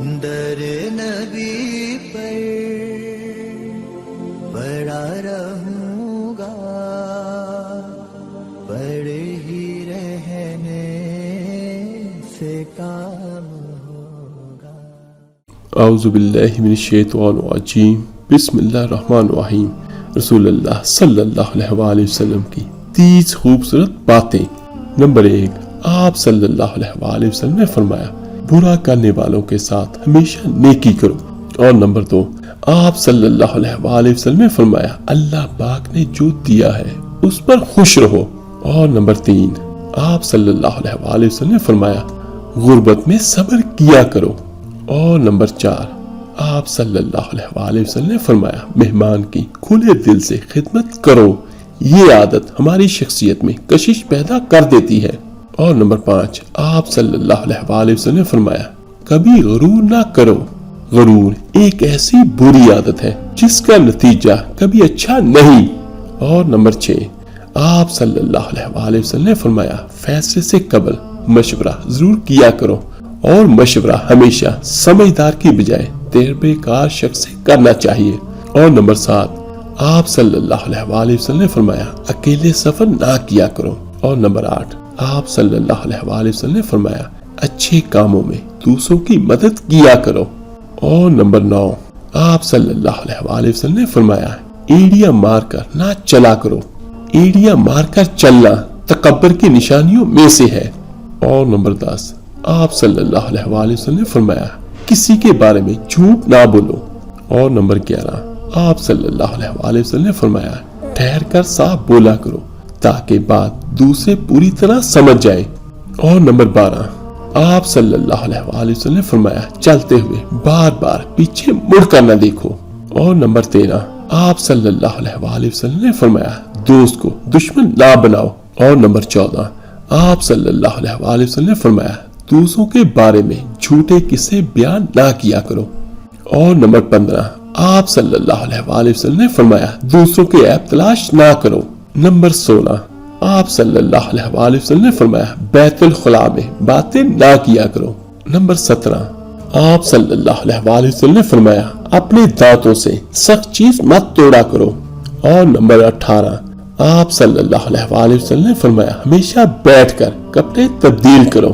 در نبی پر پڑا رہوں گا، پڑے ہی رہنے سے کام ہوگا۔ اعوذ باللہ من الشیطان الرجیم، بسم اللہ الرحمن الرحیم۔ رسول اللہ صلی اللہ علیہ وآلہ وسلم کی 30 خوبصورت باتیں۔ نمبر 1، آپ صلی اللہ علیہ وآلہ وسلم نے فرمایا برا کرنے والوں کے ساتھ ہمیشہ نیکی کرو۔ اور نمبر 2، آپ صلی اللہ علیہ وآلہ وسلم نے فرمایا اللہ پاک نے جو دیا ہے اس پر خوش رہو۔ اور نمبر 3، آپ صلی اللہ علیہ وآلہ وسلم نے فرمایا غربت میں صبر کیا کرو۔ اور نمبر 4، آپ صلی اللہ علیہ وآلہ وسلم نے فرمایا مہمان کی کھلے دل سے خدمت کرو، یہ عادت ہماری شخصیت میں کشش پیدا کر دیتی ہے۔ اور نمبر 5، آپ صلی اللہ علیہ وآلہ وسلم نے فرمایا کبھی غرور نہ کرو، غرور ایک ایسی بری عادت ہے جس کا نتیجہ کبھی اچھا نہیں۔ اور نمبر 6، آپ صلی اللہ علیہ وآلہ وسلم نے فرمایا فیصلے سے قبل مشورہ ضرور کیا کرو، اور مشورہ ہمیشہ سمجھدار کی بجائے تجربے کار شخص سے کرنا چاہیے۔ اور نمبر 7، آپ صلی اللہ علیہ وآلہ وسلم نے فرمایا اکیلے سفر نہ کیا کرو۔ اور نمبر 8، آپ صلی اللہ علیہ وآلہ وسلم نے فرمایا اچھے کاموں میں دوسروں کی مدد کیا کرو۔ اور نمبر 9، آپ صلی اللہ علیہ وآلہ وسلم نے فرمایا ایڑیاں مار کر نہ چلا کرو، ایڑیاں مار کر چلنا تکبر کی نشانیوں میں سے ہے۔ اور نمبر 10، آپ صلی اللہ علیہ وآلہ وسلم نے فرمایا کسی کے بارے میں جھوٹ نہ بولو۔ اور نمبر 11، آپ صلی اللہ علیہ وآلہ وسلم نے فرمایا ٹھہر کر صاف بولا کرو تاکہ بات دوسرے پوری طرح سمجھ جائے۔ اور نمبر 12، آپ صلی اللہ علیہ وآلہ وسلم نے فرمایا چلتے ہوئے بار بار پیچھے مڑ کر نہ دیکھو۔ اور نمبر 13، آپ صلی اللہ علیہ وآلہ وسلم نے فرمایا دوست کو دشمن نہ بناؤ۔ اور نمبر 14، آپ صلی اللہ علیہ وآلہ وسلم نے فرمایا دوسروں کے بارے میں جھوٹے قصے بیان نہ کیا کرو۔ اور نمبر 15، آپ صلی اللہ علیہ وآلہ وسلم نے فرمایا دوسروں کے عیب تلاش نہ کرو۔ نمبر 16، آپ صلی اللہ علیہ وآلہ وسلم نے فرمایا بیت الخلاء میں باتیں نہ کیا کرو۔ نمبر 17، آپ صلی اللہ علیہ وآلہ وسلم نے فرمایا اپنے دانتوں سے سخت چیز مت توڑا کرو۔ اور نمبر 18، آپ صلی اللہ علیہ وآلہ وسلم نے فرمایا ہمیشہ بیٹھ کر کپڑے تبدیل کرو۔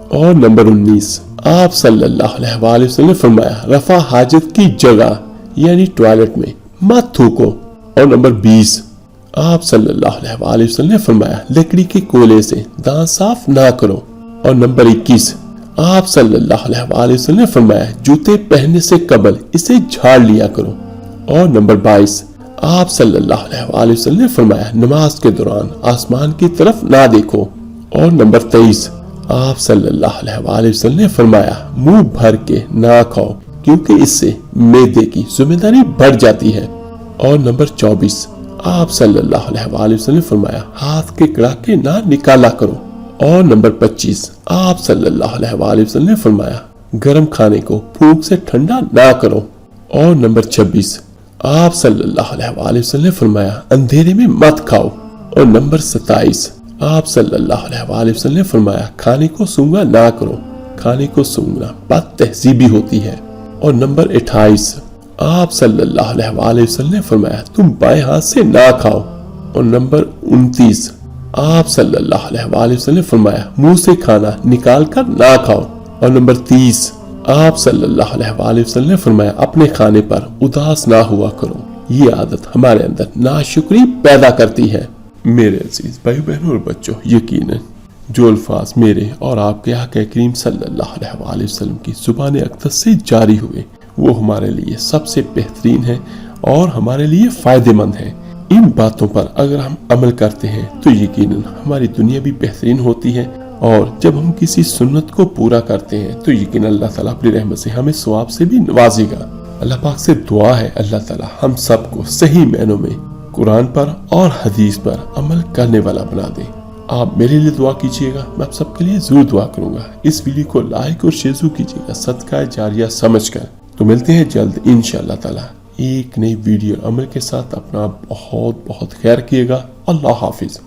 اور نمبر 19، آپ صلی اللہ علیہ وآلہ وسلم نے فرمایا رفع حاجت کی جگہ یعنی ٹوائلٹ میں مت تھوکو۔ اور نمبر 20، آپ صلی اللہ علیہ وآلہ وسلم نے فرمایا لکڑی کے کولے سے دانت صاف نہ کرو۔ اور نمبر 21، آپ صلی اللہ علیہ وآلہ وسلم نے فرمایا جوتے پہننے سے قبل اسے جھاڑ لیا کرو۔ اور نمبر 22، آپ صلی اللہ علیہ وآلہ وسلم نے فرمایا نماز کے دوران آسمان کی طرف نہ دیکھو۔ اور نمبر 23، آپ صلی اللہ علیہ وآلہ وسلم نے فرمایا منہ بھر کے نہ کھاؤ کیونکہ اس سے معدے کی ذمہ داری بڑھ جاتی ہے۔ اور نمبر 24، آپ صلی اللہ علیہ وآلہ وسلم نے فرمایا ہاتھ کے کڑاکے نہ نکالا کرو۔ اور نمبر 25، آپ صلی اللہ علیہ وآلہ وسلم نے فرمایا گرم کھانے کو پھونک سے ٹھنڈا نہ کرو۔ اور نمبر 26، آپ صلی اللہ علیہ وآلہ وسلم نے فرمایا اندھیرے میں مت کھاؤ۔ اور نمبر 27، آپ صلی اللہ علیہ وآلہ وسلم نے فرمایا کھانے کو سونگھا نہ کرو، کھانے کو سونگھنا بد تہذیبی ہوتی ہے۔ اور نمبر 28، آپ صلی اللہ علیہ وآلہ وسلم نے فرمایا تم بائیں ہاتھ سے نہ کھاؤ۔ اور نمبر 29، آپ صلی اللہ علیہ وآلہ وسلم نے فرمایا منہ سے کھانا نکال کر نہ کھاؤ۔ اور نمبر 30، آپ صلی اللہ علیہ وآلہ وسلم نے فرمایا اپنے کھانے پر اداس نہ ہوا کرو، یہ عادت ہمارے اندر ناشکری پیدا کرتی ہے۔ میرے عزیز بھائی بہنوں اور بچوں، یقیناً جو الفاظ میرے اور آپ کے آقا کریم صلی اللہ علیہ وآلہ وسلم کی زبان اقدس سے جاری ہوئے وہ ہمارے لیے سب سے بہترین ہے اور ہمارے لیے فائدہ مند ہے۔ ان باتوں پر اگر ہم عمل کرتے ہیں تو یقیناً ہماری دنیا بھی بہترین ہوتی ہے، اور جب ہم کسی سنت کو پورا کرتے ہیں تو یقیناً اللہ تعالیٰ اپنی رحمت سے ہمیں ثواب سے بھی نوازے گا۔ اللہ پاک سے دعا ہے اللہ تعالیٰ ہم سب کو صحیح معنوں میں قرآن پر اور حدیث پر عمل کرنے والا بنا دے۔ آپ میرے لیے دعا کیجئے گا، میں آپ سب کے لیے ضرور دعا کروں گا۔ اس ویڈیو کو لائک اور شیئر ضرور کیجئے گا صدقہ جاریہ سمجھ کر۔ تو ملتے ہیں جلد انشاءاللہ تعالیٰ ایک نئی ویڈیو عمل کے ساتھ۔ اپنا بہت بہت خیر کیے گا۔ اللہ حافظ۔